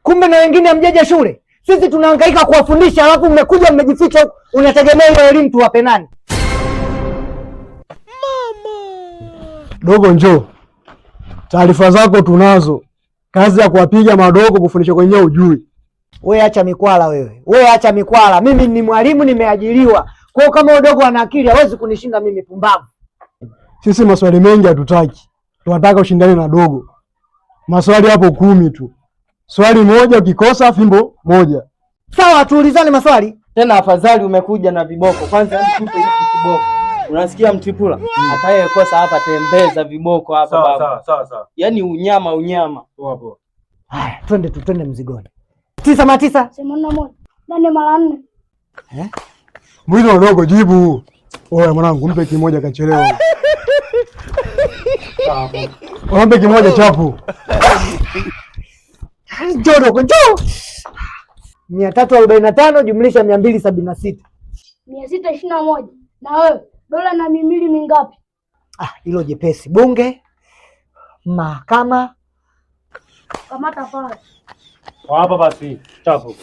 Kumbe na wengine hamjaja shule. Sisi tunahangaika kuwafundisha, alafu mmekuja mmejificha huko. Unategemea ile elimu tuwape nani? Dogo njoo. Taarifa zako tunazo. Kazi ya kuwapiga madogo kufundisha kwenyewe ujui. Wewe acha mikwala wewe. Wewe acha mikwala. Mimi ni mwalimu nimeajiriwa. Kwa hiyo kama udogo ana akili hawezi kunishinda mimi pumbavu. Sisi maswali mengi hatutaki. Tunataka ushindane na dogo. Maswali hapo 10 tu. Swali moja ukikosa fimbo moja. Sawa, tuulizane maswali. Tena afadhali umekuja na viboko. Kwanza mtupe hiki kiboko. Unasikia Mtipula? Atakayekosa hapa tembeza viboko hapa baba. Sawa. Yaani unyama. Poa. Haya, twende mzigoni. 9 81. 8 mara 4. Mwito dogo jibu. Oya mwanangu mpe kimoja kachelewa. Mpe kimoja chapu. Njoo dogo, njoo. 345 jumlisha 276. 621. Na wewe, dola na mimili mingapi? Hilo jepesi. Bunge, mahakama. Kamata pale. Hapa basi, chapu.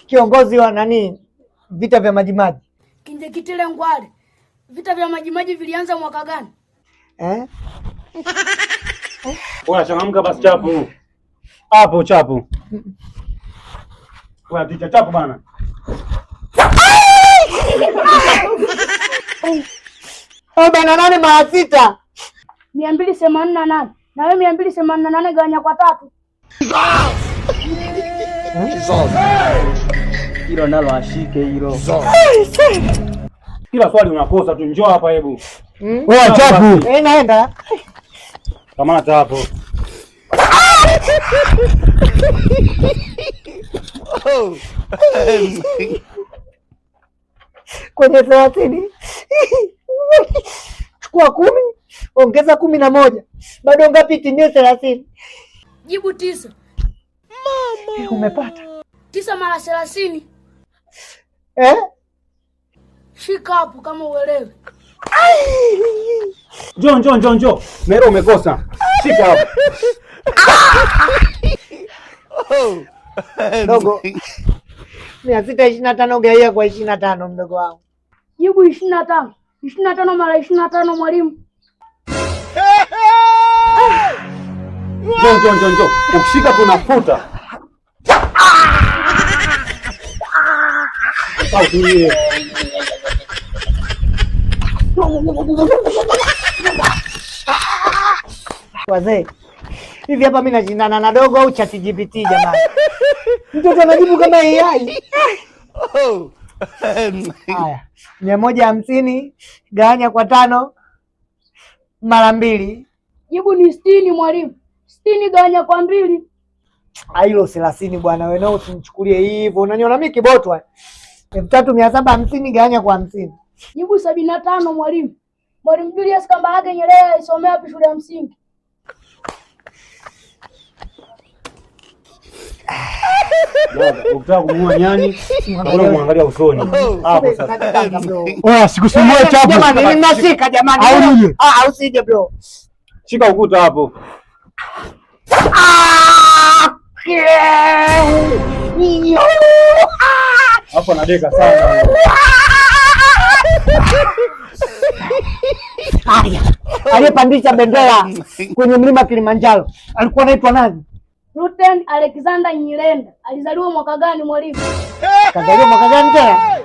Kiongozi wa nani? Vita vya Majimaji. Kinjekitile Ngwale. Vita vya Majimaji vilianza mwaka gani? Oya changamka basi chapu. Hapo chapu. Oya ticha chapu bana. 48 mara 6. 288. Na wewe 288 gawanya kwa 3. Hilo nalo ashike hilo. Kila swali unakosa tu, njoo hapa hebu. Oya chapu. Naenda. Kamata hapo. Kwenye 30. Chukua 10, ongeza 11. Bado ngapi timie 30? Jibu 9. Mama. Umepata. 9 mara 30. Shika hapo kama uelewe. Njoo. Mero umekosa. Shika hapo. Dogo. 625 gaia kwa 25 mdogo wangu. Jibu 25. 25 mara 25 mwalimu. Njoo. Ukishika tunafuta. Wazee. Hivi hapa mimi nashindana na dogo au ChatGPT jamani? Mtoto anajibu kama AI. Haya. 150 gawanya kwa 5 mara 2. Jibu ni 60 mwalimu. 60 gawanya kwa 2. Hilo 30 bwana, wewe nao usinichukulie hivyo. Unaniona mimi kibotwa. 3750 gawanya kwa 50. Jibu 75 mwalimu. Mwalimu Julius Kambarage Nyerere alisomea wapi shule ya msingi? Ukitaka kumuua nyani, muangalia usoni. Hapo sasa. Oya sikusumbue chapu. Jamani mimi nashika jamani. Usije bro. Shika ukuta hapo. Hapo nadeka sana. Aliyepandisha bendera kwenye mlima Kilimanjaro alikuwa anaitwa nani? Lieutenant Alexander Nyirenda. Alizaliwa mwaka gani mwalimu? Kazaliwa mwaka gani tena?